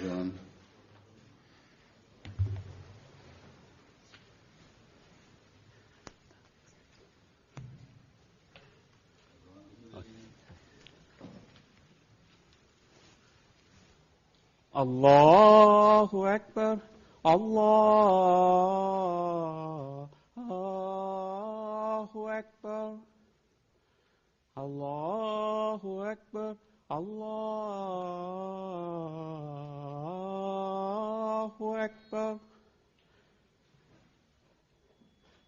الله أكبر. الله أكبر. الله أكبر. الله أكبر.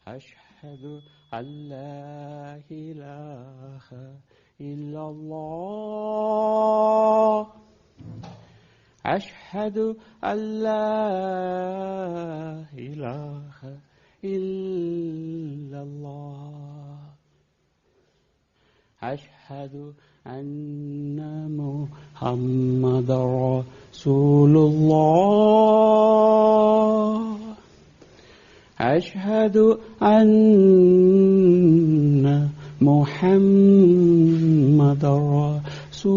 أشهد أن لا إله إلا الله. أشهد أن لا إله إلا الله. أشهد أن محمدا رسول الله. أشهد أن محمدا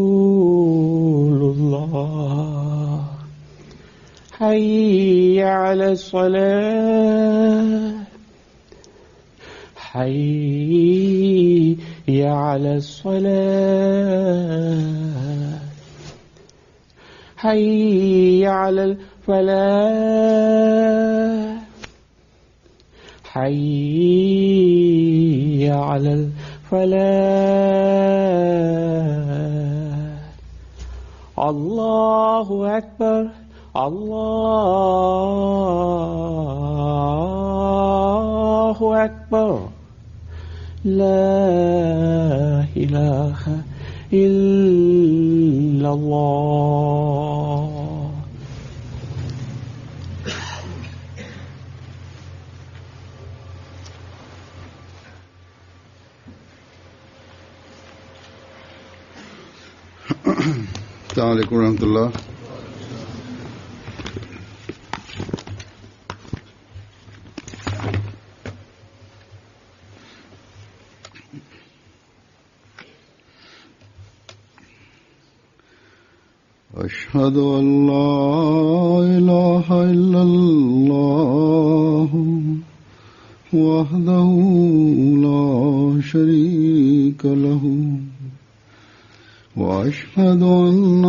رسول الله. حي على الصلاة. حي على الصلاة. حي على الفلاح. حي على الفلاح. الله أكبر. الله أكبر. لا إله إلا الله. السلام عليكم ورحمة الله. أشهد أن لا إله إلا الله وحده لا شريك له وأشهد أن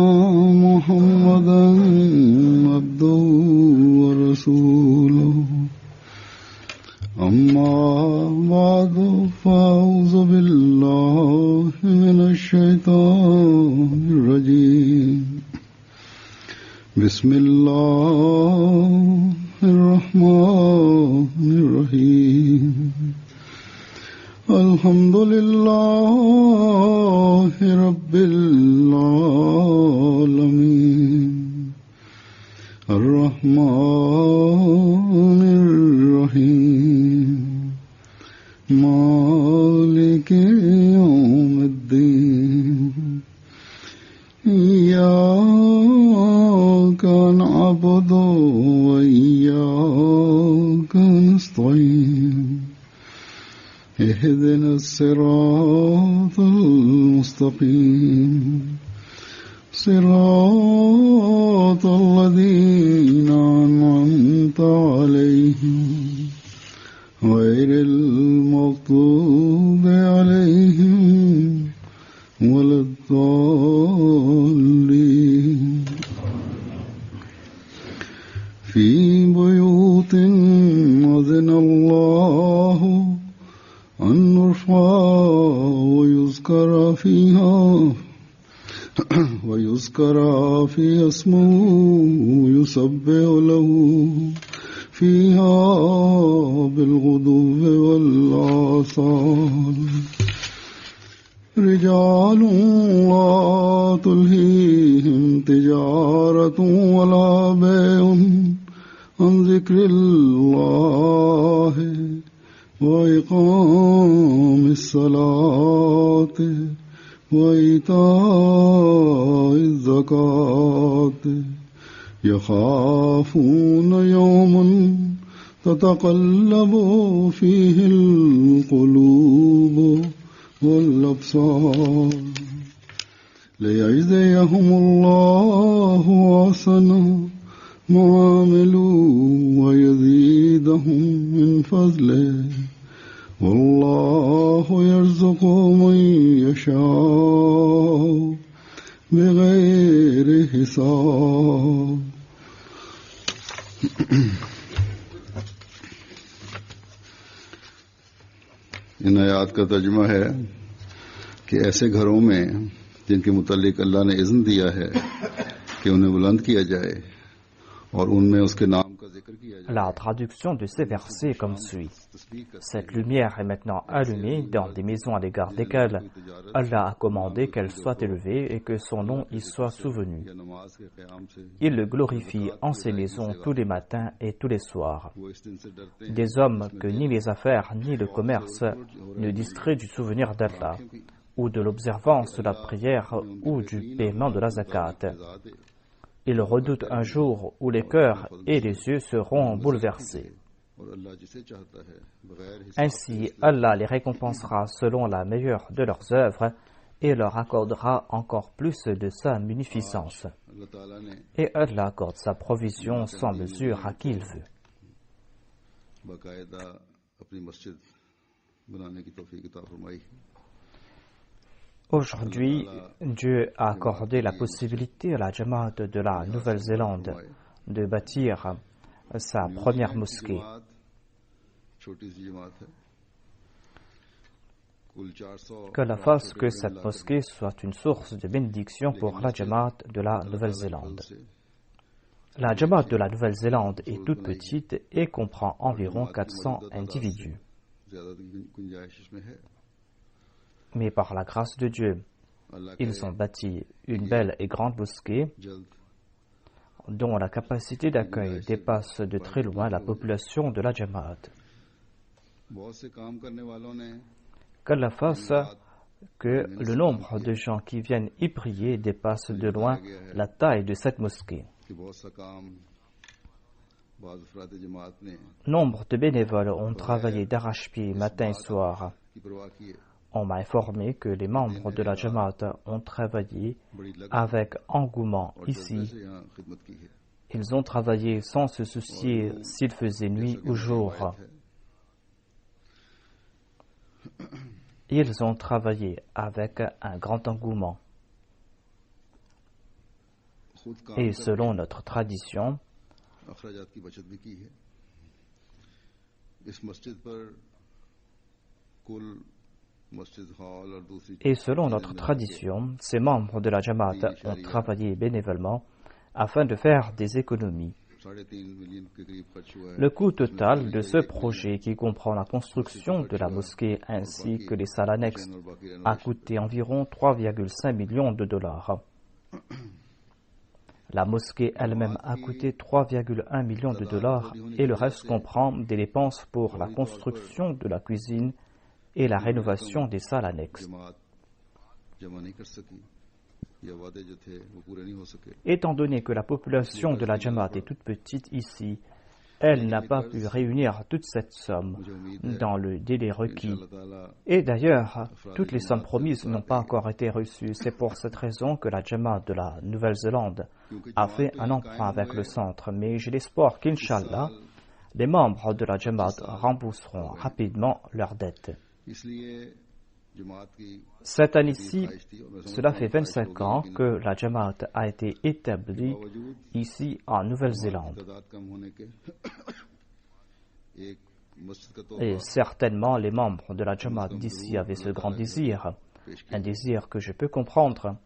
محمدا عبده ورسوله. أما بعد فأعوذ بالله من الشيطان الرجيم. بسم الله الرحمن الرحيم. الحمد لله رب العالمين. الرحمن الرحيم. مالك يوم الدين. إياك نعبد وإياك نستعين. اهدنا الصراط المستقيم. صراط الذين أنعمت عليهم غير المغضوب عليهم ولا الضالين. في بيوت أذن الله أن نرفع ويذكر فيها اسمه يسبح له فيها بالغدو والآصال. رجال لا تلهيهم تجارة ولا بيع عن ذكر الله وإقام الصلاة وإيتاء الزكاة. يخافون يوما تتقلب فيه القلوب والأبصار. ليجزيهم الله أحسن ما عملوا ويزيدهم من فضله والله يرزق من يشاء بغير حساب. इन आयात का तर्जुमा है कि ऐसे घरों में जिनके मुतालिक अल्लाह ने इज़्न दिया है कि उन्हें बुलंद किया जाए और उनमें उसके नाम का जिक्र किया जाए. La traduction de ces versets est comme suit. Cette lumière est maintenant allumée dans des maisons à l'égard desquelles Allah a commandé qu'elle soit élevée et que son nom y soit souvenu. Il le glorifie en ces maisons tous les matins et tous les soirs. Des hommes que ni les affaires ni le commerce ne distraient du souvenir d'Allah, ou de l'observance de la prière ou du paiement de la zakat. Ils redoutent un jour où les cœurs et les yeux seront bouleversés. Ainsi, Allah les récompensera selon la meilleure de leurs œuvres et leur accordera encore plus de sa munificence. Et Allah accorde sa provision sans mesure à qui il veut. Aujourd'hui, Dieu a accordé la possibilité à la Jamaat de la Nouvelle-Zélande de bâtir sa première mosquée. Qu'Allah fasse que cette mosquée soit une source de bénédiction pour la Jamaat de la Nouvelle-Zélande. La Jamaat de la Nouvelle-Zélande est toute petite et comprend environ 400 individus. Mais par la grâce de Dieu, ils ont bâti une belle et grande mosquée dont la capacité d'accueil dépasse de très loin la population de la Jamaat. Qu'Allah fasse que le nombre de gens qui viennent y prier dépasse de loin la taille de cette mosquée. Nombre de bénévoles ont travaillé d'arrache-pied matin et soir. On m'a informé que les membres de la Jamaat ont travaillé avec engouement ici. Ils ont travaillé sans se soucier s'il faisait nuit ou jour. Ils ont travaillé avec un grand engouement. Et selon notre tradition, ces membres de la Jamaat ont travaillé bénévolement afin de faire des économies. Le coût total de ce projet, qui comprend la construction de la mosquée ainsi que les salles annexes, a coûté environ 3,5 millions de dollars. La mosquée elle-même a coûté 3,1 millions de dollars et le reste comprend des dépenses pour la construction de la cuisine et la rénovation des salles annexes. Étant donné que la population de la Jamaat est toute petite ici, elle n'a pas pu réunir toute cette somme dans le délai requis. Et d'ailleurs, toutes les sommes promises n'ont pas encore été reçues. C'est pour cette raison que la Jamaat de la Nouvelle-Zélande a fait un emprunt avec le centre. Mais j'ai l'espoir qu'Inch'Allah, les membres de la Jamaat rembourseront rapidement leurs dettes. Cette année-ci, cela fait 25 ans que la Jamaat a été établie ici en Nouvelle-Zélande. Et certainement, les membres de la Jamaat d'ici avaient ce grand désir, un désir que je peux comprendre,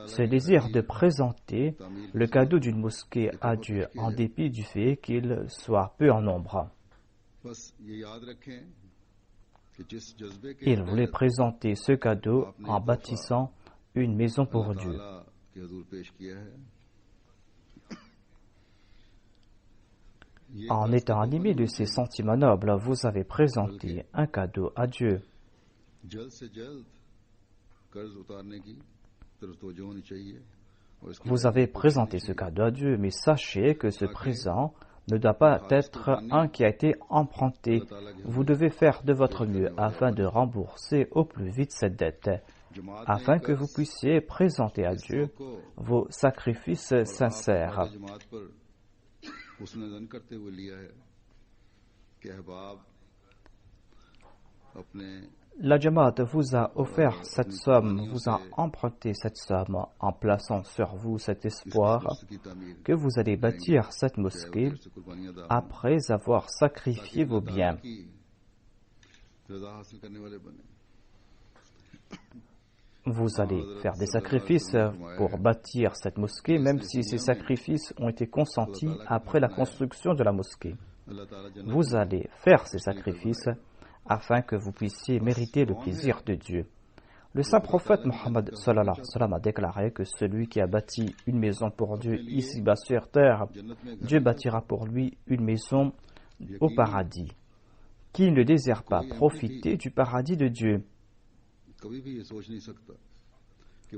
ce désir de présenter le cadeau d'une mosquée à Dieu en dépit du fait qu'il soit peu en nombre. Il voulait présenter ce cadeau en bâtissant une maison pour Dieu. En étant animé de ces sentiments nobles, vous avez présenté un cadeau à Dieu. Vous avez présenté ce cadeau à Dieu, mais sachez que ce présent ne doit pas être un qui a été emprunté. Vous devez faire de votre mieux afin de rembourser au plus vite cette dette. afin que vous puissiez présenter à Dieu vos sacrifices sincères. La Jamaat vous a offert cette somme, vous a emprunté cette somme en plaçant sur vous cet espoir que vous allez bâtir cette mosquée après avoir sacrifié vos biens. Vous allez faire des sacrifices pour bâtir cette mosquée, même si ces sacrifices ont été consentis après la construction de la mosquée. Vous allez faire ces sacrifices afin que vous puissiez mériter le plaisir de Dieu. Le saint prophète Mohammed sallallahu alayhi wa sallam a déclaré que celui qui a bâti une maison pour Dieu ici-bas sur terre, Dieu bâtira pour lui une maison au paradis. Qui ne désire pas profiter du paradis de Dieu?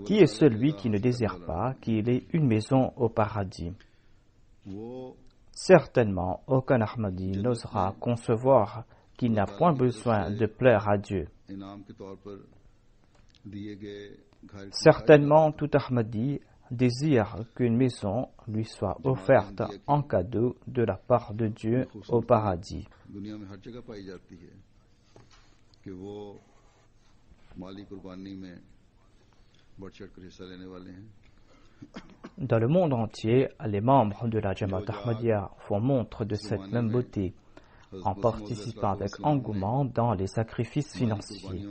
Qui est celui qui ne désire pas qu'il ait une maison au paradis? Certainement, aucun Ahmadi n'osera concevoir qu'il n'a point besoin de plaire à Dieu. Certainement, tout Ahmadi désire qu'une maison lui soit offerte en cadeau de la part de Dieu au paradis. Dans le monde entier, les membres de la Jamaat Ahmadiyya font montre de cette même beauté en participant avec engouement dans les sacrifices financiers.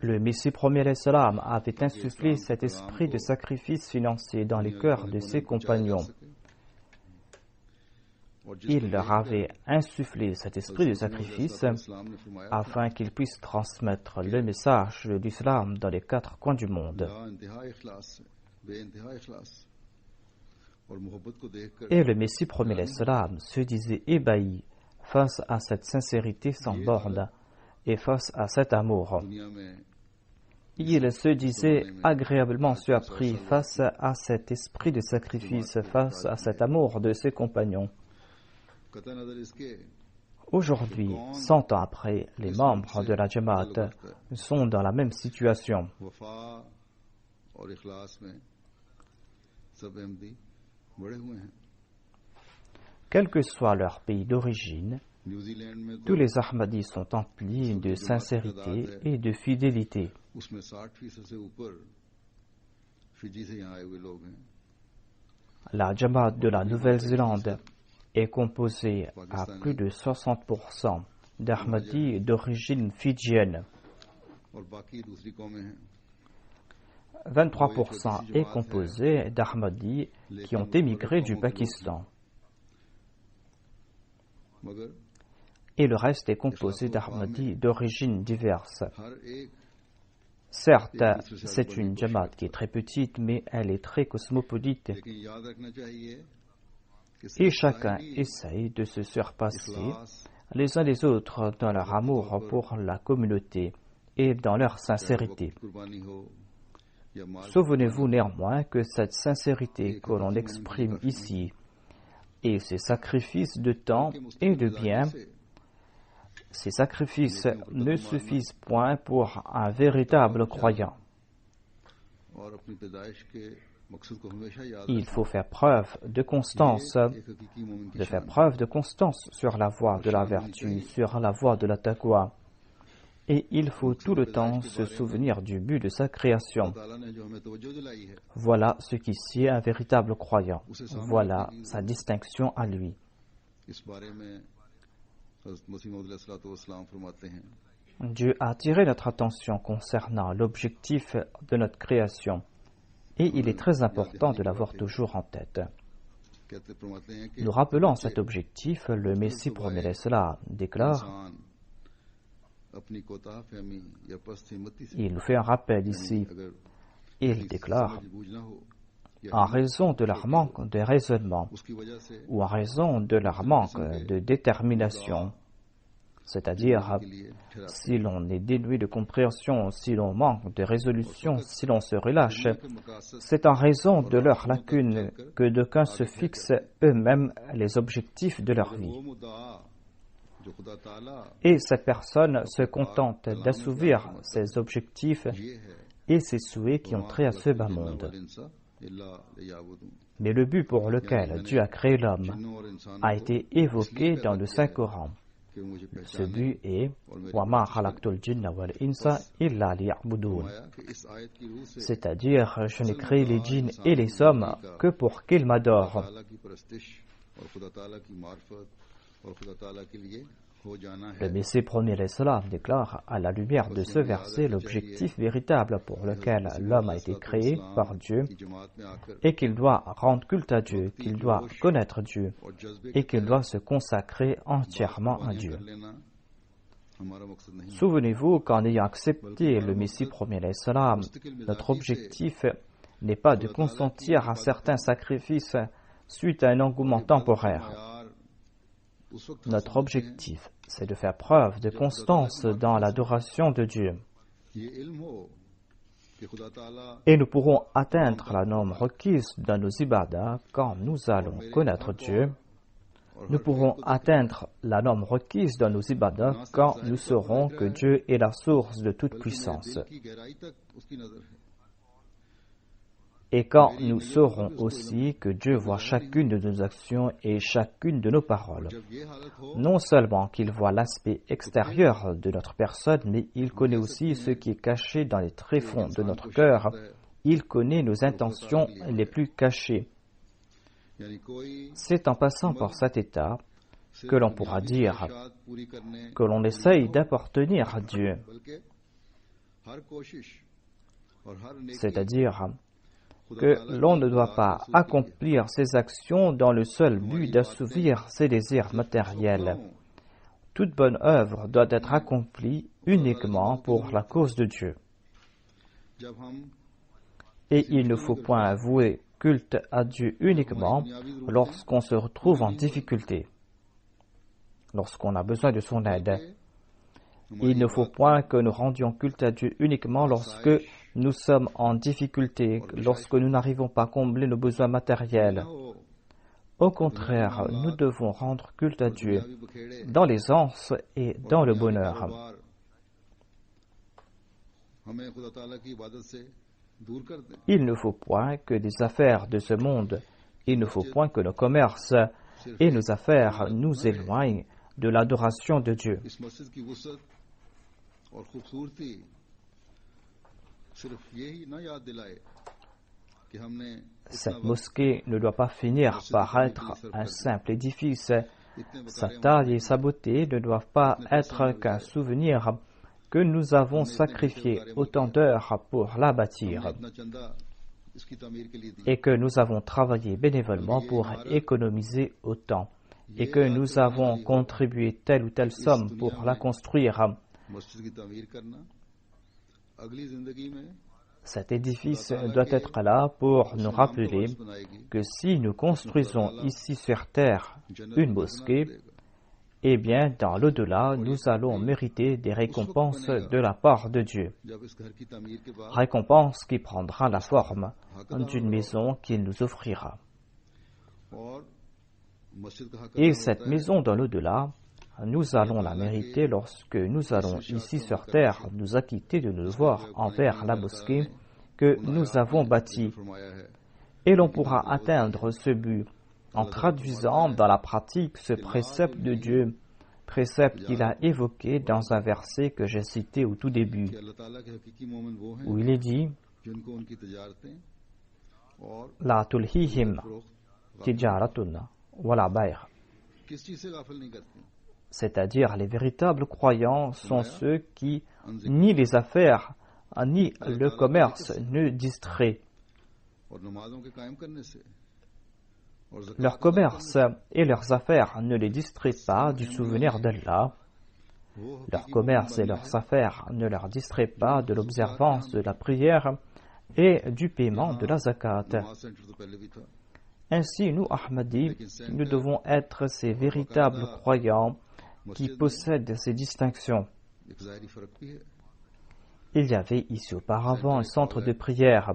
Le Messie premier alayhi salam avait insufflé cet esprit de sacrifice financier dans les cœurs de ses compagnons. Il leur avait insufflé cet esprit de sacrifice afin qu'ils puissent transmettre le message de l'islam dans les 4 coins du monde. Et le Messie premier alayhi salam se disait ébahi face à cette sincérité sans borne et face à cet amour. Il se disait agréablement surpris face à cet esprit de sacrifice, face à cet amour de ses compagnons. Aujourd'hui, 100 ans après, les membres de la Jamaat sont dans la même situation. Quel que soit leur pays d'origine, tous les Ahmadis sont emplis de sincérité et de fidélité. La Jamaat de la Nouvelle-Zélande est composée à plus de 60% d'Ahmadis d'origine fidjienne. 23% est composé d'Ahmadis qui ont émigré du Pakistan. Et le reste est composé d'Ahmadis d'origine diverse. Certes, c'est une Jamaat qui est très petite, mais elle est très cosmopolite. Et chacun essaye de se surpasser les uns les autres dans leur amour pour la communauté et dans leur sincérité. Souvenez-vous néanmoins que cette sincérité que l'on exprime ici et ces sacrifices de temps et de biens, ces sacrifices ne suffisent point pour un véritable croyant. Il faut faire preuve de constance, sur la voie de la vertu, sur la voie de la taqwa. Et il faut tout le temps se souvenir du but de sa création. Voilà ce qui sied un véritable croyant. Voilà sa distinction à lui. Dieu a attiré notre attention concernant l'objectif de notre création. Et il est très important de l'avoir toujours en tête. Nous rappelons cet objectif, le Messie premier alayhi salam déclare, il nous fait un rappel ici, il déclare, en raison de leur manque de raisonnement ou en raison de leur manque de détermination, c'est-à-dire si l'on est dénué de compréhension, si l'on manque de résolution, si l'on se relâche, c'est en raison de leurs lacunes que d'aucuns se fixent eux-mêmes les objectifs de leur vie. Et cette personne se contente d'assouvir ses objectifs et ses souhaits qui ont trait à ce bas monde. Mais le but pour lequel Dieu a créé l'homme a été évoqué dans le Saint-Coran. Ce but est وَمَا خَلَقْتُ الْجِنَّ وَالْإِنسَ إِلَّا لِيَعْبُدُونَ, c'est-à-dire je n'ai créé les djinns et les hommes que pour qu'ils m'adorent. Le Messie premier l'Islam déclare à la lumière de ce verset l'objectif véritable pour lequel l'homme a été créé par Dieu et qu'il doit rendre culte à Dieu, qu'il doit connaître Dieu et qu'il doit se consacrer entièrement à Dieu. Souvenez-vous qu'en ayant accepté le Messie premier l'Islam, notre objectif n'est pas de consentir à certains sacrifices suite à un engouement temporaire. Notre objectif, c'est de faire preuve de constance dans l'adoration de Dieu. Et nous pourrons atteindre la norme requise dans nos ibadas quand nous allons connaître Dieu. Nous pourrons atteindre la norme requise dans nos ibadas quand nous saurons que Dieu est la source de toute puissance. Et quand nous saurons aussi que Dieu voit chacune de nos actions et chacune de nos paroles. Non seulement qu'il voit l'aspect extérieur de notre personne, mais il connaît aussi ce qui est caché dans les tréfonds de notre cœur. Il connaît nos intentions les plus cachées. C'est en passant par cet état que l'on pourra dire que l'on essaye d'appartenir à Dieu. C'est-à-dire que l'on ne doit pas accomplir ses actions dans le seul but d'assouvir ses désirs matériels. Toute bonne œuvre doit être accomplie uniquement pour la cause de Dieu. Et il ne faut point vouer culte à Dieu uniquement lorsqu'on se retrouve en difficulté, lorsqu'on a besoin de son aide. Il ne faut point que nous rendions culte à Dieu uniquement lorsque nous sommes en difficulté, lorsque nous n'arrivons pas à combler nos besoins matériels. Au contraire, nous devons rendre culte à Dieu dans l'aisance et dans le bonheur. Il ne faut point que des affaires de ce monde, il ne faut point que nos commerces et nos affaires nous éloignent de l'adoration de Dieu. Cette mosquée ne doit pas finir par être un simple édifice. Sa taille et sa beauté ne doivent pas être qu'un souvenir que nous avons sacrifié autant d'heures pour la bâtir et que nous avons travaillé bénévolement pour économiser autant et que nous avons contribué telle ou telle somme pour la construire. Cet édifice doit être là pour nous rappeler que si nous construisons ici sur terre une mosquée, eh bien, dans l'au-delà, nous allons mériter des récompenses de la part de Dieu. Récompenses qui prendra la forme d'une maison qu'il nous offrira. Et cette maison dans l'au-delà, nous allons la mériter lorsque nous allons ici sur terre nous acquitter de nos devoirs envers la mosquée que nous avons bâtie. Et l'on pourra atteindre ce but en traduisant dans la pratique ce précepte de Dieu, précepte qu'il a évoqué dans un verset que j'ai cité au tout début, où il est dit « La tulhihim tijaratun wala bay'» c'est-à-dire les véritables croyants sont ceux qui ni les affaires ni le commerce ne distraient. Leur commerce et leurs affaires ne les distraient pas du souvenir d'Allah. Leur commerce et leurs affaires ne leur distraient pas de l'observance de la prière et du paiement de la zakat. Ainsi, nous, Ahmadis, nous devons être ces véritables croyants qui possèdent ces distinctions. Il y avait ici auparavant un centre de prière,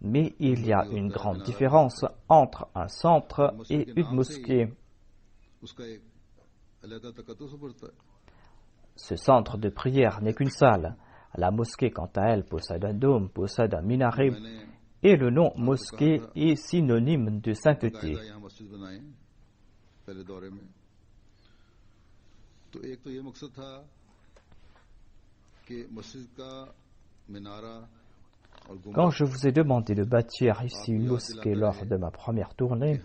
mais il y a une grande différence entre un centre et une mosquée. Ce centre de prière n'est qu'une salle. La mosquée, quant à elle, possède un dôme, possède un minaret, et le nom mosquée est synonyme de sainteté. Quand je vous ai demandé de bâtir ici une mosquée lors de ma première tournée,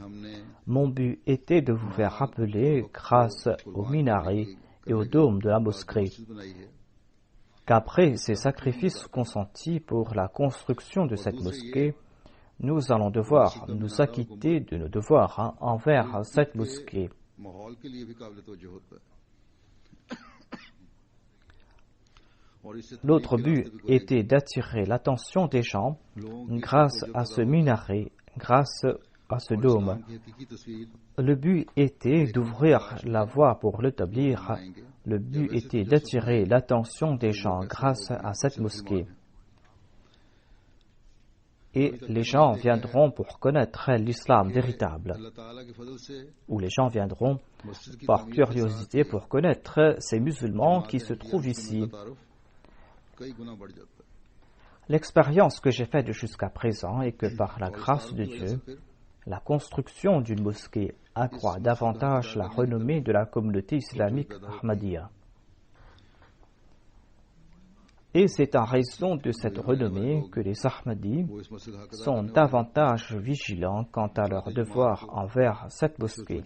mon but était de vous faire rappeler, grâce au minaret et au dôme de la mosquée, qu'après ces sacrifices consentis pour la construction de cette mosquée, nous allons devoir nous acquitter de nos devoirs envers cette mosquée. L'autre but était d'attirer l'attention des gens grâce à ce minaret, grâce à ce dôme. Le but était d'ouvrir la voie pour l'établir. Le but était d'attirer l'attention des gens grâce à cette mosquée. Et les gens viendront pour connaître l'islam véritable. Ou les gens viendront par curiosité pour connaître ces musulmans qui se trouvent ici. L'expérience que j'ai faite jusqu'à présent est que par la grâce de Dieu, la construction d'une mosquée accroît davantage la renommée de la communauté islamique Ahmadiyya. Et c'est en raison de cette renommée que les Ahmadis sont davantage vigilants quant à leur devoir envers cette mosquée.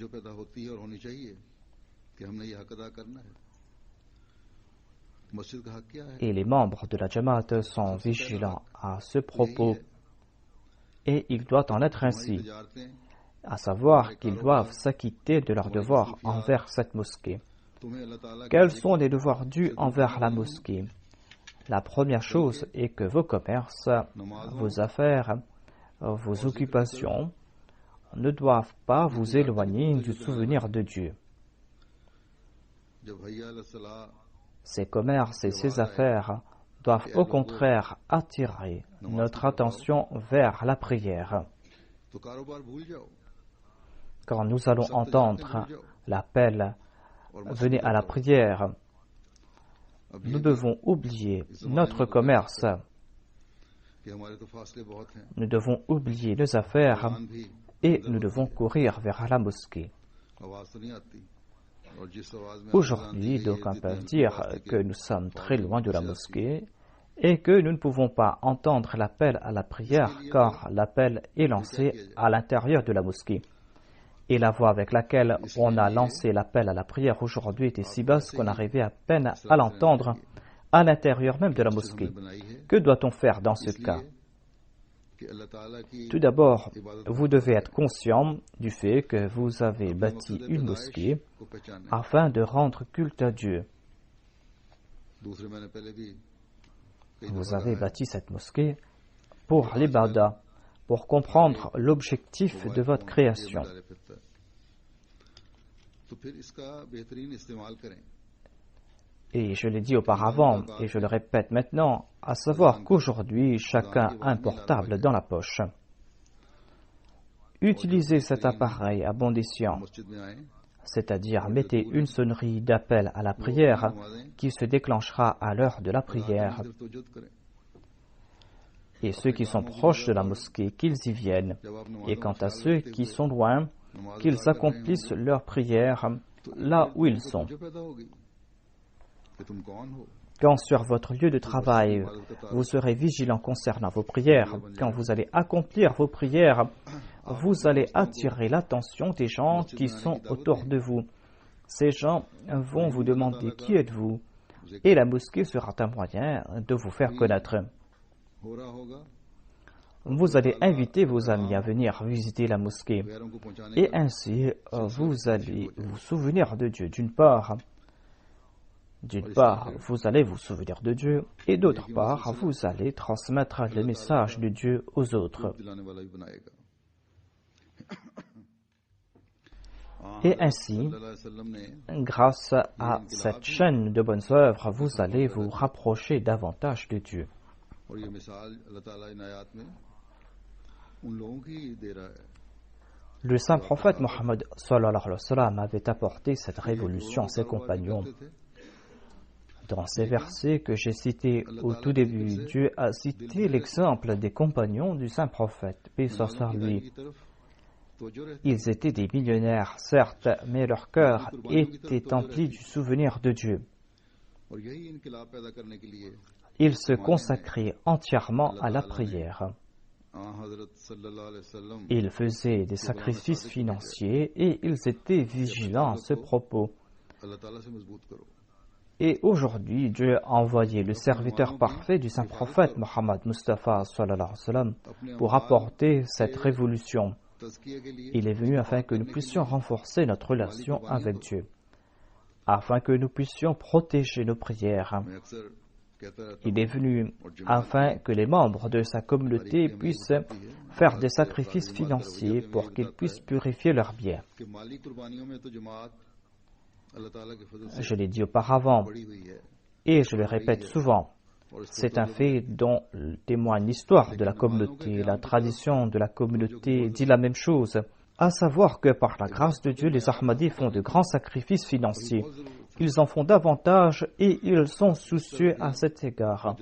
Et les membres de la Jamaat sont vigilants à ce propos, et il doit en être ainsi, à savoir qu'ils doivent s'acquitter de leurs devoirs envers cette mosquée. Quels sont les devoirs dus envers la mosquée? La première chose est que vos commerces, vos affaires, vos occupations ne doivent pas vous éloigner du souvenir de Dieu. Ces commerces et ces affaires doivent au contraire attirer notre attention vers la prière. Quand nous allons entendre l'appel « Venez à la prière », nous devons oublier notre commerce, nous devons oublier nos affaires et nous devons courir vers la mosquée. Aujourd'hui, d'aucuns peuvent dire que nous sommes très loin de la mosquée et que nous ne pouvons pas entendre l'appel à la prière car l'appel est lancé à l'intérieur de la mosquée. Et la voix avec laquelle on a lancé l'appel à la prière aujourd'hui était si basse qu'on arrivait à peine à l'entendre à l'intérieur même de la mosquée. Que doit-on faire dans ce cas? Tout d'abord, vous devez être conscient du fait que vous avez bâti une mosquée afin de rendre culte à Dieu. Vous avez bâti cette mosquée pour l'ibadah, pour comprendre l'objectif de votre création. Et je l'ai dit auparavant, et je le répète maintenant, à savoir qu'aujourd'hui, chacun a un portable dans la poche. Utilisez cet appareil à bon escient, c'est-à-dire mettez une sonnerie d'appel à la prière qui se déclenchera à l'heure de la prière. Et ceux qui sont proches de la mosquée, qu'ils y viennent. Et quant à ceux qui sont loin, qu'ils accomplissent leur prière là où ils sont. Quand sur votre lieu de travail, vous serez vigilant concernant vos prières, quand vous allez accomplir vos prières, vous allez attirer l'attention des gens qui sont autour de vous. Ces gens vont vous demander qui êtes-vous, et la mosquée sera un moyen de vous faire connaître. Vous allez inviter vos amis à venir visiter la mosquée, et ainsi vous allez vous souvenir de Dieu d'une part. D'une part, vous allez vous souvenir de Dieu, et d'autre part, vous allez transmettre le message de Dieu aux autres. Et ainsi, grâce à cette chaîne de bonnes œuvres, vous allez vous rapprocher davantage de Dieu. Le saint prophète Mohammed sallallahu alayhi wa sallam avait apporté cette révolution à ses compagnons. Dans ces versets que j'ai cités au tout début, Dieu a cité l'exemple des compagnons du saint prophète, paix soit sur lui. Ils étaient des millionnaires, certes, mais leur cœur était empli du souvenir de Dieu. Ils se consacraient entièrement à la prière. Ils faisaient des sacrifices financiers et ils étaient vigilants à ce propos. Et aujourd'hui, Dieu a envoyé le serviteur parfait du saint prophète Mohammed Mustafa sallallahu alayhi wa sallam pour apporter cette révolution. Il est venu afin que nous puissions renforcer notre relation avec Dieu, afin que nous puissions protéger nos prières. Il est venu afin que les membres de sa communauté puissent faire des sacrifices financiers pour qu'ils puissent purifier leurs biens. Je l'ai dit auparavant et je le répète souvent. C'est un fait dont témoigne l'histoire de la communauté. La tradition de la communauté dit la même chose, à savoir que par la grâce de Dieu, les Ahmadis font de grands sacrifices financiers. Ils en font davantage et ils sont soucieux à cet égard.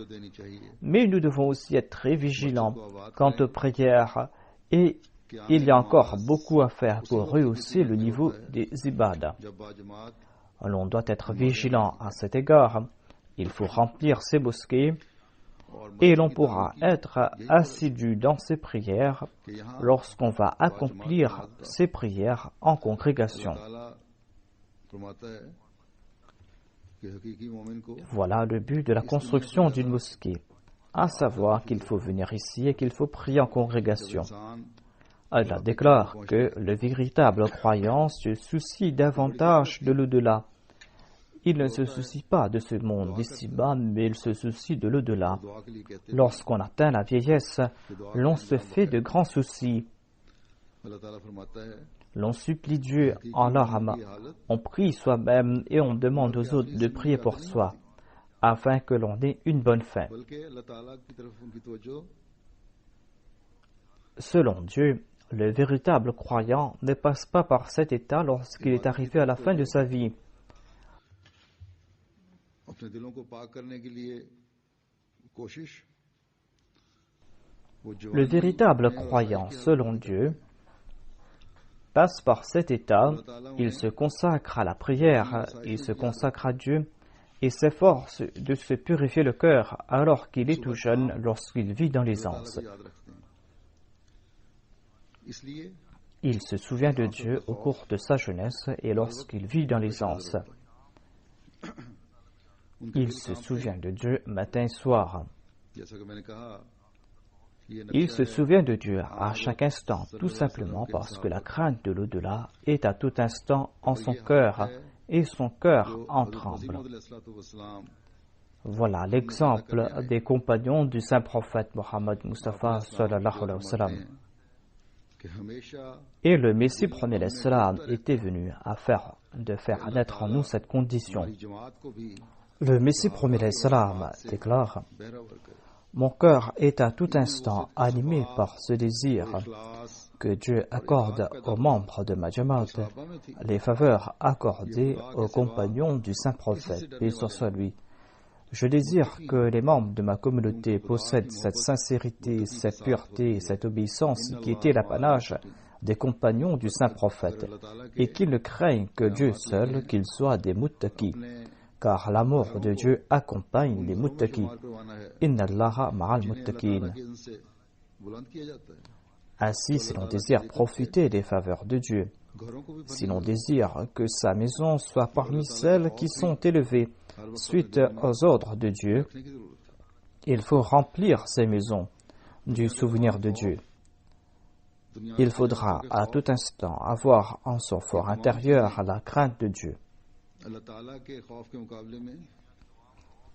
Mais nous devons aussi être très vigilants quant aux prières et il y a encore beaucoup à faire pour rehausser le niveau des ibadah. L'on doit être vigilant à cet égard. Il faut remplir ses mosquées et l'on pourra être assidu dans ses prières lorsqu'on va accomplir ses prières en congrégation. Voilà le but de la construction d'une mosquée, à savoir qu'il faut venir ici et qu'il faut prier en congrégation. Allah déclare que le véritable croyant se soucie davantage de l'au-delà. Il ne se soucie pas de ce monde d'ici-bas, mais il se soucie de l'au-delà. Lorsqu'on atteint la vieillesse, l'on se fait de grands soucis. L'on supplie Dieu en larmes, on prie soi-même et on demande aux autres de prier pour soi, afin que l'on ait une bonne fin. Selon Dieu, le véritable croyant ne passe pas par cet état lorsqu'il est arrivé à la fin de sa vie. Le véritable croyant, selon Dieu, passe par cet état, il se consacre à la prière, il se consacre à Dieu et s'efforce de se purifier le cœur alors qu'il est tout jeune lorsqu'il vit dans l'aisance. Il se souvient de Dieu au cours de sa jeunesse et lorsqu'il vit dans l'aisance. Il se souvient de Dieu matin et soir. Il se souvient de Dieu à chaque instant, tout simplement parce que la crainte de l'au-delà est à tout instant en son cœur et son cœur en tremble. Voilà l'exemple des compagnons du saint prophète Mohammed Mustafa sallallahu alayhi wa sallam. Et le Messie premier l'Islam était venu de faire naître en nous cette condition. Le Messie premier l'Islam déclare: mon cœur est à tout instant animé par ce désir que Dieu accorde aux membres de ma Jamaat les faveurs accordées aux compagnons du saint prophète, paix soit lui. Je désire que les membres de ma communauté possèdent cette sincérité, cette pureté, cette obéissance qui était l'apanage des compagnons du saint prophète et qu'ils ne craignent que Dieu seul, qu'ils soient des muttaqis. Car l'amour de Dieu accompagne les muttaqis. Inna Allaha ma'al muttaqin. Ainsi, si l'on désire profiter des faveurs de Dieu, si l'on désire que sa maison soit parmi celles qui sont élevées suite aux ordres de Dieu, il faut remplir ces maisons du souvenir de Dieu. Il faudra à tout instant avoir en son fort intérieur la crainte de Dieu.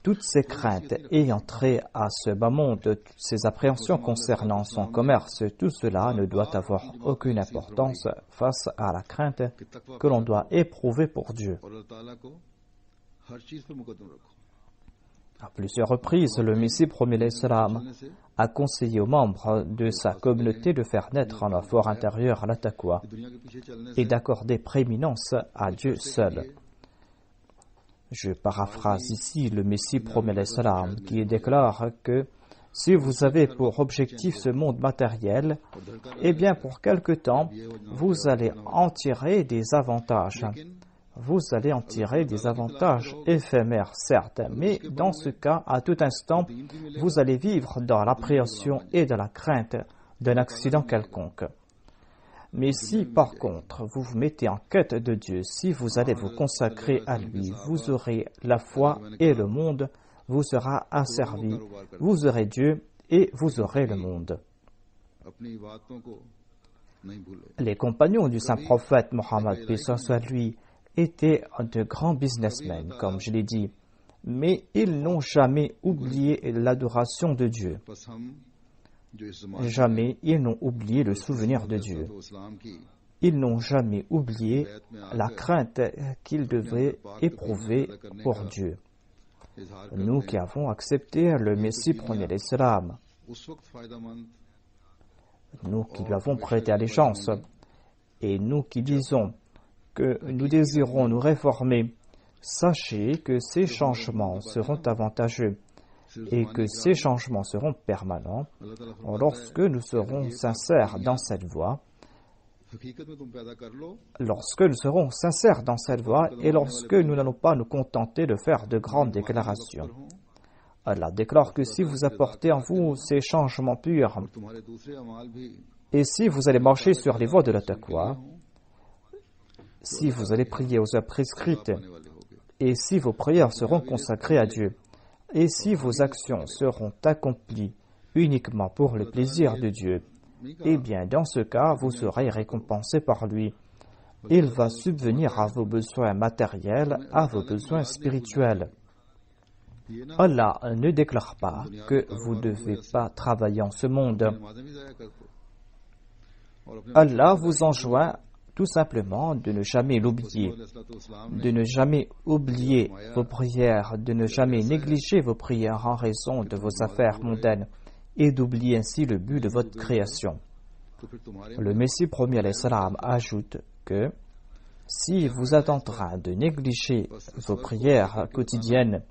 Toutes ces craintes ayant trait à ce bas monde, ces appréhensions concernant son commerce, tout cela ne doit avoir aucune importance face à la crainte que l'on doit éprouver pour Dieu. À plusieurs reprises, le Messie premier l'Islam a conseillé aux membres de sa communauté de faire naître en leur fort intérieur la taqwa et d'accorder prééminence à Dieu seul. Je paraphrase ici le Messie promet salam qui déclare que si vous avez pour objectif ce monde matériel, eh bien pour quelque temps, vous allez en tirer des avantages. Vous allez en tirer des avantages éphémères, certes, mais dans ce cas, à tout instant, vous allez vivre dans l'appréhension et dans la crainte d'un accident quelconque. Mais si, par contre, vous vous mettez en quête de Dieu, si vous allez vous consacrer à lui, vous aurez la foi et le monde vous sera asservi, vous aurez Dieu et vous aurez le monde. Les compagnons du saint prophète Mohammed, paix soit lui, étaient de grands businessmen, comme je l'ai dit, mais ils n'ont jamais oublié l'adoration de Dieu. Jamais ils n'ont oublié le souvenir de Dieu. Ils n'ont jamais oublié la crainte qu'ils devaient éprouver pour Dieu. Nous qui avons accepté le Messie premier l'Islam, nous qui lui avons prêté allégeance, et nous qui disons que nous désirons nous réformer, sachez que ces changements seront avantageux et que ces changements seront permanents lorsque nous serons sincères dans cette voie. Lorsque nous serons sincères dans cette voie et lorsque nous n'allons pas nous contenter de faire de grandes déclarations. Allah déclare que si vous apportez en vous ces changements purs et si vous allez marcher sur les voies de la taqwa, si vous allez prier aux heures prescrites et si vos prières seront consacrées à Dieu et si vos actions seront accomplies uniquement pour le plaisir de Dieu, eh bien, dans ce cas, vous serez récompensé par lui. Il va subvenir à vos besoins matériels, à vos besoins spirituels. Allah ne déclare pas que vous ne devez pas travailler en ce monde. Allah vous enjoint tout simplement de ne jamais l'oublier, de ne jamais oublier vos prières, de ne jamais négliger vos prières en raison de vos affaires mondaines et d'oublier ainsi le but de votre création. Le Messie premier alayhi salam ajoute que si vous êtes en train de négliger vos prières quotidiennes,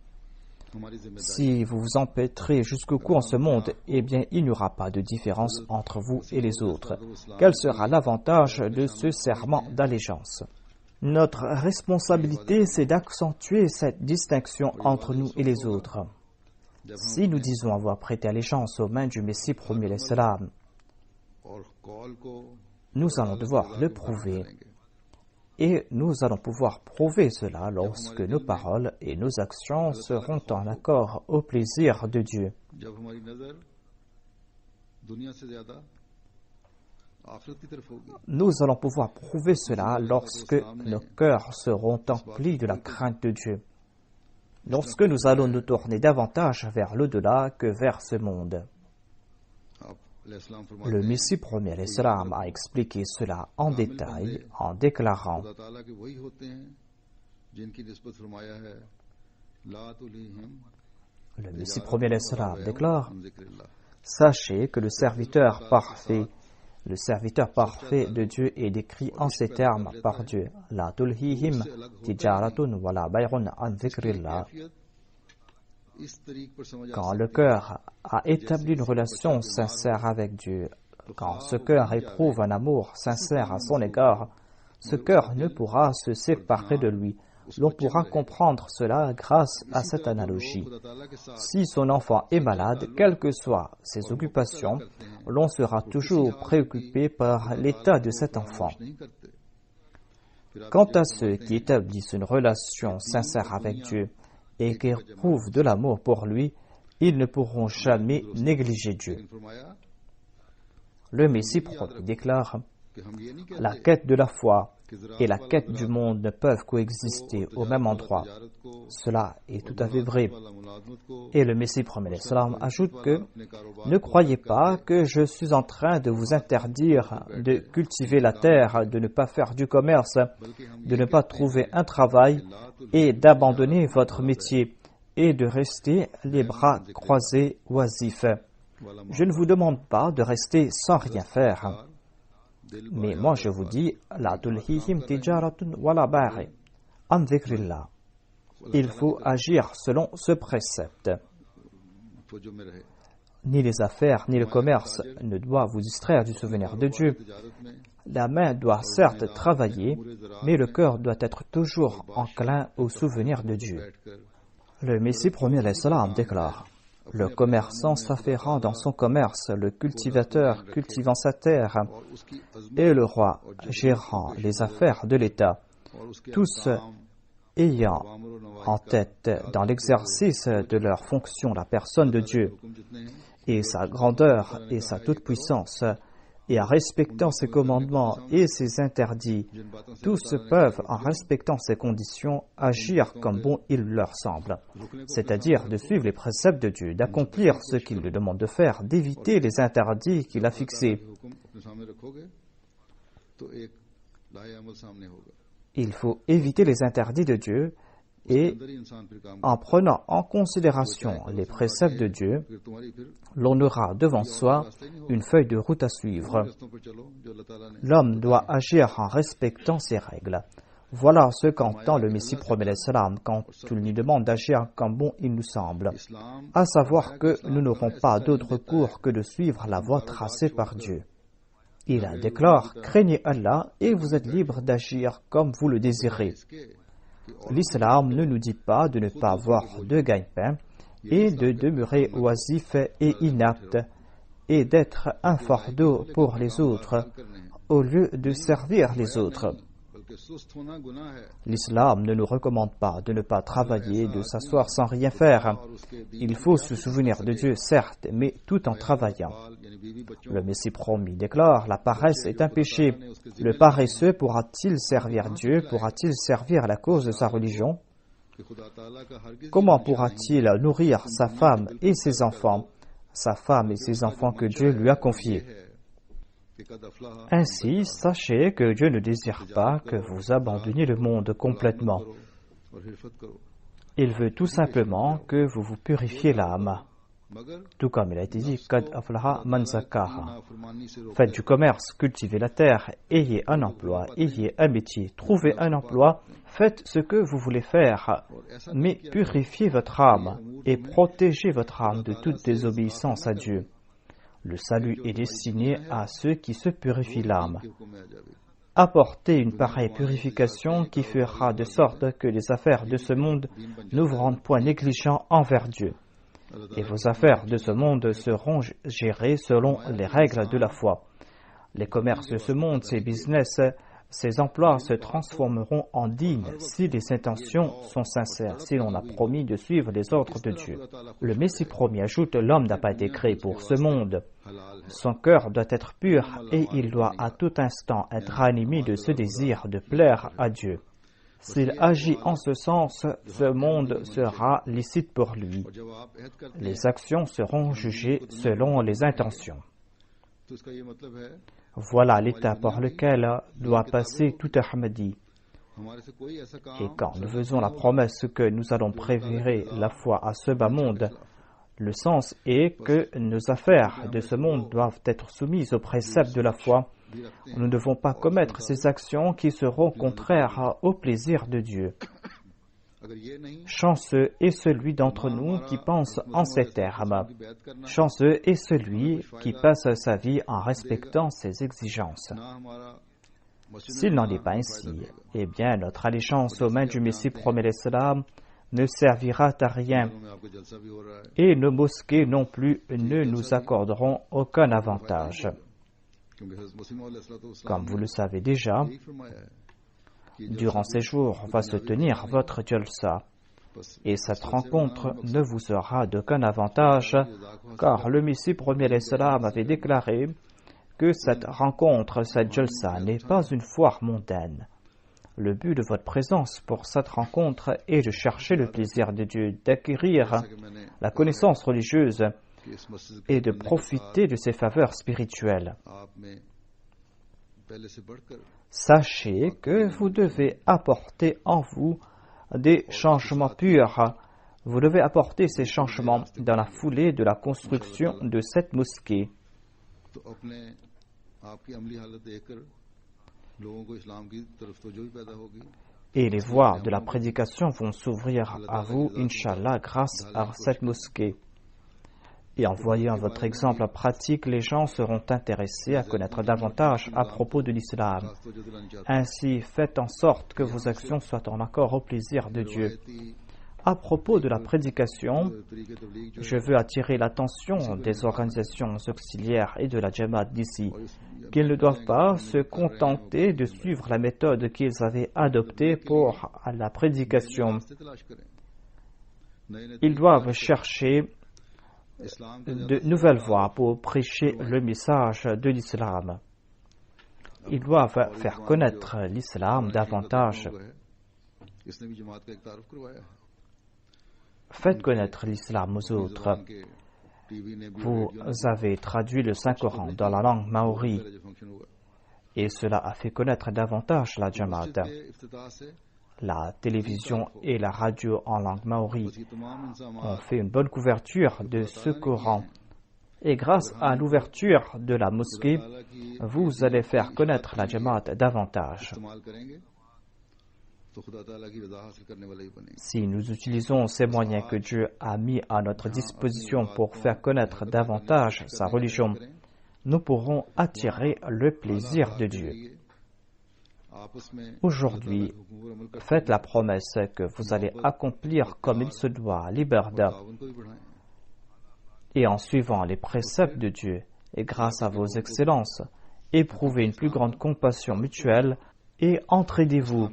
si vous vous empêtrez jusqu'au cou en ce monde, eh bien il n'y aura pas de différence entre vous et les autres. Quel sera l'avantage de ce serment d'allégeance? Notre responsabilité, c'est d'accentuer cette distinction entre nous et les autres. Si nous disons avoir prêté allégeance aux mains du Messie premier alayhi salam, nous allons devoir le prouver. Et nous allons pouvoir prouver cela lorsque nos paroles et nos actions seront en accord au plaisir de Dieu. Nous allons pouvoir prouver cela lorsque nos cœurs seront emplis de la crainte de Dieu. Lorsque nous allons nous tourner davantage vers l'au-delà que vers ce monde. Le Messie premier alayhi salam a expliqué cela en détail en déclarant Le Messie premier alayhi salam déclare: Sachez que le serviteur parfait de Dieu est décrit en ces termes par Dieu. La tulhihim tijaratun wala bay'un an dhikrillah. Quand le cœur a établi une relation sincère avec Dieu, quand ce cœur éprouve un amour sincère à son égard, ce cœur ne pourra se séparer de lui. L'on pourra comprendre cela grâce à cette analogie. Si son enfant est malade, quelles que soient ses occupations, l'on sera toujours préoccupé par l'état de cet enfant. Quant à ceux qui établissent une relation sincère avec Dieu, et qui éprouvent de l'amour pour lui, ils ne pourront jamais négliger Dieu. Le Messie déclare: La quête de la foi et la quête du monde ne peuvent coexister au même endroit. Cela est tout à fait vrai. Et le Messie premier salam ajoute que ne croyez pas que je suis en train de vous interdire de cultiver la terre, de ne pas faire du commerce, de ne pas trouver un travail et d'abandonner votre métier et de rester les bras croisés oisifs. Je ne vous demande pas de rester sans rien faire. Mais moi je vous dis, la tulhihim tijaratun wala bari an dhikrillah. Il faut agir selon ce précepte. Ni les affaires, ni le commerce ne doivent vous distraire du souvenir de Dieu. La main doit certes travailler, mais le cœur doit être toujours enclin au souvenir de Dieu. Le Messie premier salam déclare: le commerçant s'affairant dans son commerce, le cultivateur cultivant sa terre, et le roi gérant les affaires de l'État, tous ayant en tête dans l'exercice de leur fonction la personne de Dieu et sa grandeur et sa toute-puissance, et en respectant ses commandements et ses interdits, tous peuvent, en respectant ces conditions, agir comme bon il leur semble, c'est-à-dire de suivre les préceptes de Dieu, d'accomplir ce qu'il lui demande de faire, d'éviter les interdits qu'il a fixés. Il faut éviter les interdits de Dieu et, en prenant en considération les préceptes de Dieu, l'on aura devant soi une feuille de route à suivre. L'homme doit agir en respectant ces règles. Voilà ce qu'entend le Messie promet l'Islam quand il nous demande d'agir comme bon il nous semble, à savoir que nous n'aurons pas d'autre recours que de suivre la voie tracée par Dieu. Il déclare: craignez Allah et vous êtes libre d'agir comme vous le désirez. L'islam ne nous dit pas de ne pas avoir de gagne-pain et de demeurer oisif et inapte et d'être un fardeau pour les autres au lieu de servir les autres. L'islam ne nous recommande pas de ne pas travailler, de s'asseoir sans rien faire. Il faut se souvenir de Dieu, certes, mais tout en travaillant. Le Messie promis déclare: la paresse est un péché. Le paresseux pourra-t-il servir Dieu? Pourra-t-il servir la cause de sa religion? Comment pourra-t-il nourrir sa femme et ses enfants que Dieu lui a confiés? Ainsi, sachez que Dieu ne désire pas que vous abandonniez le monde complètement. Il veut tout simplement que vous vous purifiez l'âme. Tout comme il a été dit: Qad aflaha man zakkaha. Faites du commerce, cultivez la terre, ayez un emploi, ayez un métier, trouvez un emploi, faites ce que vous voulez faire, mais purifiez votre âme et protégez votre âme de toute désobéissance à Dieu. Le salut est destiné à ceux qui se purifient l'âme. Apportez une pareille purification qui fera de sorte que les affaires de ce monde ne vous rendent point négligents envers Dieu. Et vos affaires de ce monde seront gérées selon les règles de la foi. Les commerces de ce monde, ces business, ces emplois se transformeront en dignes si les intentions sont sincères, si l'on a promis de suivre les ordres de Dieu. Le Messie promis ajoute: l'homme n'a pas été créé pour ce monde. Son cœur doit être pur et il doit à tout instant être animé de ce désir de plaire à Dieu. S'il agit en ce sens, ce monde sera licite pour lui. Les actions seront jugées selon les intentions. Voilà l'état par lequel doit passer tout Ahmadi. Et quand nous faisons la promesse que nous allons préférer la foi à ce bas monde, le sens est que nos affaires de ce monde doivent être soumises aux préceptes de la foi. Nous ne devons pas commettre ces actions qui seront contraires au plaisir de Dieu. Chanceux est celui d'entre nous qui pense en ces termes. Chanceux est celui qui passe sa vie en respectant ses exigences. S'il n'en est pas ainsi, eh bien notre allégeance aux mains du Messie promet l'Islam ne servira à rien et nos mosquées non plus ne nous accorderont aucun avantage. Comme vous le savez déjà, durant ces jours va se tenir votre jalsa et cette rencontre ne vous sera d'aucun avantage car le Messie premier l'Islam avait déclaré que cette rencontre, cette jalsa n'est pas une foire mondaine. Le but de votre présence pour cette rencontre est de chercher le plaisir de Dieu, d'acquérir la connaissance religieuse et de profiter de ses faveurs spirituelles. Sachez que vous devez apporter en vous des changements purs Vous devez apporter ces changements dans la foulée de la construction de cette mosquée. Et les voies de la prédication vont s'ouvrir à vous, Inch'Allah, grâce à cette mosquée. Et en voyant votre exemple pratique, les gens seront intéressés à connaître davantage à propos de l'islam. Ainsi, faites en sorte que vos actions soient en accord au plaisir de Dieu. À propos de la prédication, je veux attirer l'attention des organisations auxiliaires et de la Jamaat d'ici, qu'ils ne doivent pas se contenter de suivre la méthode qu'ils avaient adoptée pour la prédication. Ils doivent chercher de nouvelles voies pour prêcher le message de l'islam. Ils doivent faire connaître l'islam davantage. Faites connaître l'islam aux autres. Vous avez traduit le Saint-Coran dans la langue maori et cela a fait connaître davantage la Jamaat. La télévision et la radio en langue maori ont fait une bonne couverture de ce Coran. Et grâce à l'ouverture de la mosquée, vous allez faire connaître la Jamaat davantage. Si nous utilisons ces moyens que Dieu a mis à notre disposition pour faire connaître davantage sa religion, nous pourrons attirer le plaisir de Dieu. Aujourd'hui, faites la promesse que vous allez accomplir comme il se doit l'ibadah et en suivant les préceptes de Dieu et grâce à vos excellences, éprouvez une plus grande compassion mutuelle et entraidez-vous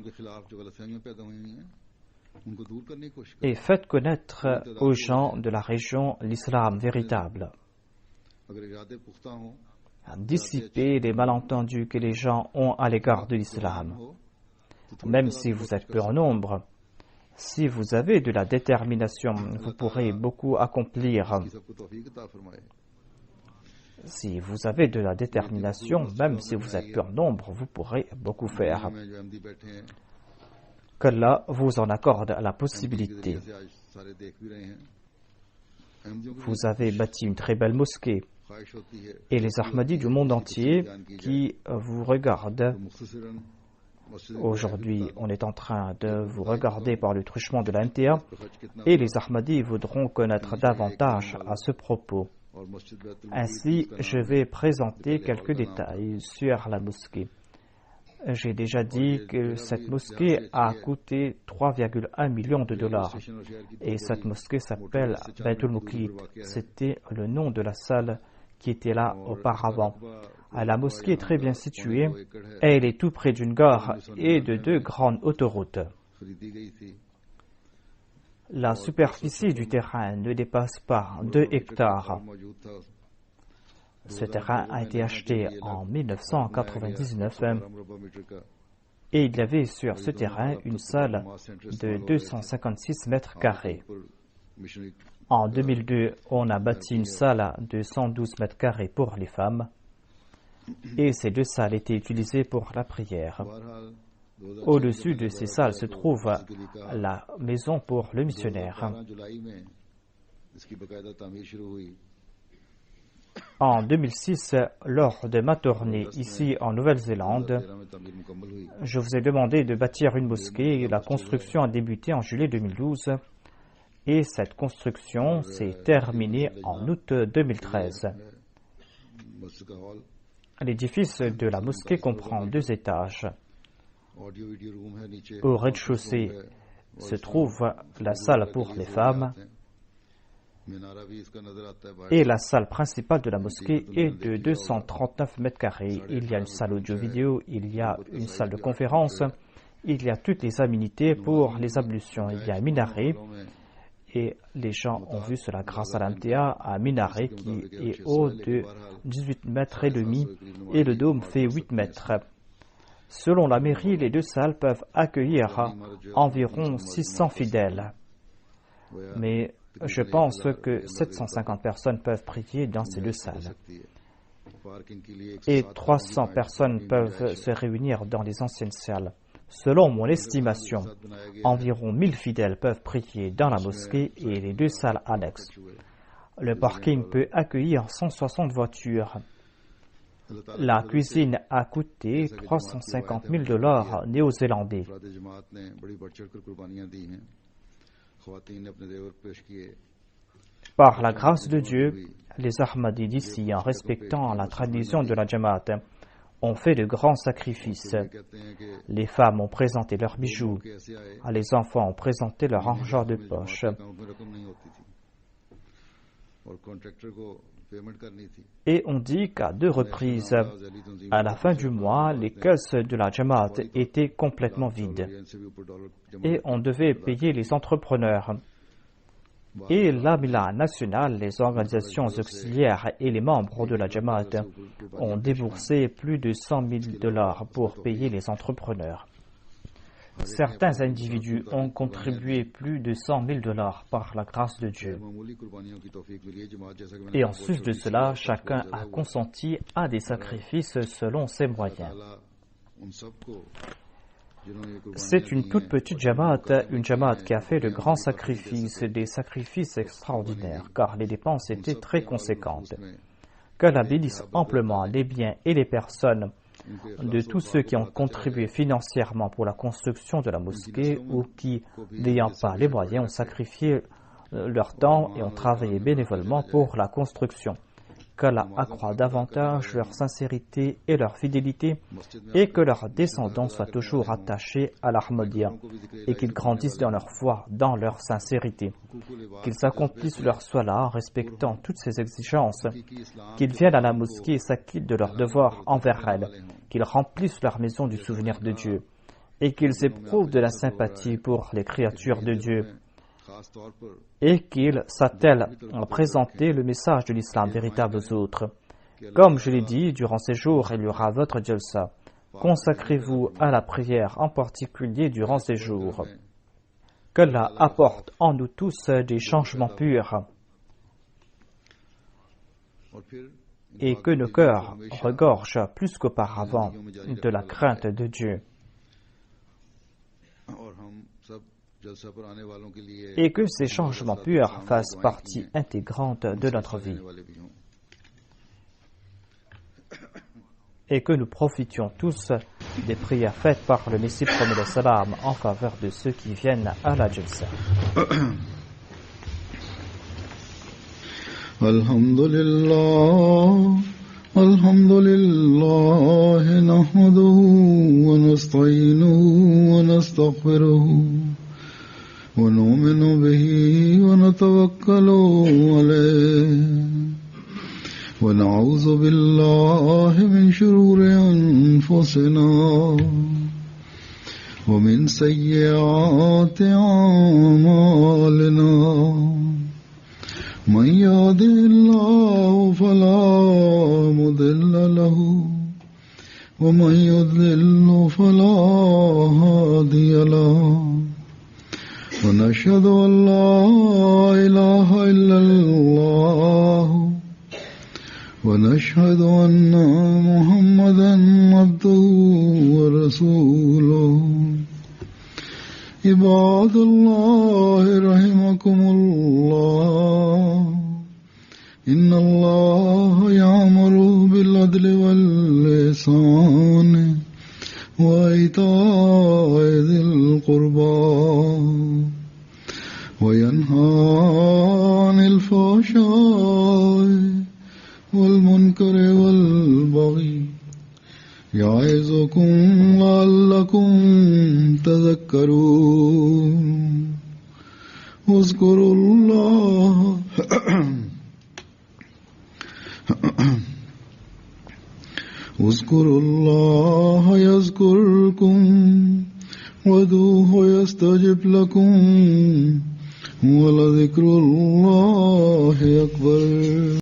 et faites connaître aux gens de la région l'islam véritable. Dissiper les malentendus que les gens ont à l'égard de l'islam. Même si vous êtes peu en nombre, si vous avez de la détermination, vous pourrez beaucoup accomplir. Si vous avez de la détermination, même si vous êtes peu en nombre, vous pourrez beaucoup faire. Qu'Allah vous en accorde la possibilité. Vous avez bâti une très belle mosquée. Et les Ahmadis du monde entier qui vous regardent, aujourd'hui on est en train de vous regarder par le truchement de la MTA, et les Ahmadis voudront connaître davantage à ce propos. Ainsi, je vais présenter quelques détails sur la mosquée. J'ai déjà dit que cette mosquée a coûté 3,1 millions de dollars. Et cette mosquée s'appelle Baytul Muqlit. C'était le nom de la salle qui était là auparavant. La mosquée est très bien située et elle est tout près d'une gare et de 2 grandes autoroutes. La superficie du terrain ne dépasse pas 2 hectares. Ce terrain a été acheté en 1999 et il y avait sur ce terrain une salle de 256 mètres carrés. En 2002, on a bâti une salle de 112 mètres carrés pour les femmes et ces 2 salles étaient utilisées pour la prière. Au-dessus de ces salles se trouve la maison pour le missionnaire. En 2006, lors de ma tournée ici en Nouvelle-Zélande, je vous ai demandé de bâtir une mosquée et la construction a débuté en juillet 2012 et cette construction s'est terminée en août 2013. L'édifice de la mosquée comprend 2 étages. Au rez-de-chaussée se trouve la salle pour les femmes et la salle principale de la mosquée est de 239 mètres carrés. Il y a une salle audio-vidéo, il y a une salle de conférence, il y a toutes les aménités pour les ablutions. Il y a un minaret et les gens ont vu cela grâce à l'MTA, un minaret qui est haut de 18 mètres et demi et le dôme fait 8 mètres. Selon la mairie, les 2 salles peuvent accueillir environ 600 fidèles. Mais je pense que 750 personnes peuvent prier dans ces 2 salles. Et 300 personnes peuvent se réunir dans les anciennes salles. Selon mon estimation, environ 1000 fidèles peuvent prier dans la mosquée et les 2 salles annexes. Le parking peut accueillir 160 voitures. La cuisine a coûté $350,000 néo-zélandais. Par la grâce de Dieu, les Ahmadis d'ici, en respectant la tradition de la Jamaat, ont fait de grands sacrifices. Les femmes ont présenté leurs bijoux, les enfants ont présenté leur argent de poche. Et on dit qu'à 2 reprises, à la fin du mois, les caisses de la Jamaat étaient complètement vides. Et on devait payer les entrepreneurs. Et l'Amila nationale, les organisations auxiliaires et les membres de la Jamaat ont déboursé plus de $100,000 pour payer les entrepreneurs. Certains individus ont contribué plus de $100,000 par la grâce de Dieu. Et en sus de cela, chacun a consenti à des sacrifices selon ses moyens. C'est une toute petite Jamaat, une Jamaat qui a fait de grands sacrifices, des sacrifices extraordinaires, car les dépenses étaient très conséquentes. Qu'Allah bénisse amplement les biens et les personnes de tous ceux qui ont contribué financièrement pour la construction de la mosquée ou qui, n'ayant pas les moyens, ont sacrifié leur temps et ont travaillé bénévolement pour la construction. Qu'Allah accroît davantage leur sincérité et leur fidélité et que leurs descendants soient toujours attachés à l'Ahmadiyya et qu'ils grandissent dans leur foi, dans leur sincérité. Qu'ils accomplissent leur salat en respectant toutes ces exigences, qu'ils viennent à la mosquée et s'acquittent de leurs devoirs envers elle, qu'ils remplissent leur maison du souvenir de Dieu et qu'ils éprouvent de la sympathie pour les créatures de Dieu et qu'ils s'attellent à présenter le message de l'islam véritable aux autres. Comme je l'ai dit, durant ces jours, il y aura votre jalsa. Consacrez-vous à la prière, en particulier durant ces jours. Qu'Allah apporte en nous tous des changements purs et que nos cœurs regorgent plus qu'auparavant de la crainte de Dieu. Et que ces changements purs fassent partie intégrante de notre vie. Et que nous profitions tous des prières faites par le Messie promis le salam en faveur de ceux qui viennent à la jalsa. Alhamdulillah, nahmaduhu wa nasta'inuhu wa nastaghfiruhu. ونؤمن به ونتوكل عليه ونعوذ بالله من شرور أنفسنا ومن سيئات أعمالنا من يهده الله فلا مضل له ومن يضلل فلا هادي له ونشهد أن لا إله إلا الله ونشهد أن محمدا عبده ورسوله عباد الله رحمكم الله إن الله يأمر بالعدل والإحسان وإيتاء ذي القربى وينهى عن الفحشاء والمنكر والبغي يعظكم لعلكم تذكرون اذكروا الله اذكروا الله يذكركم وادعوه يستجب لكم ولذكر الله أكبر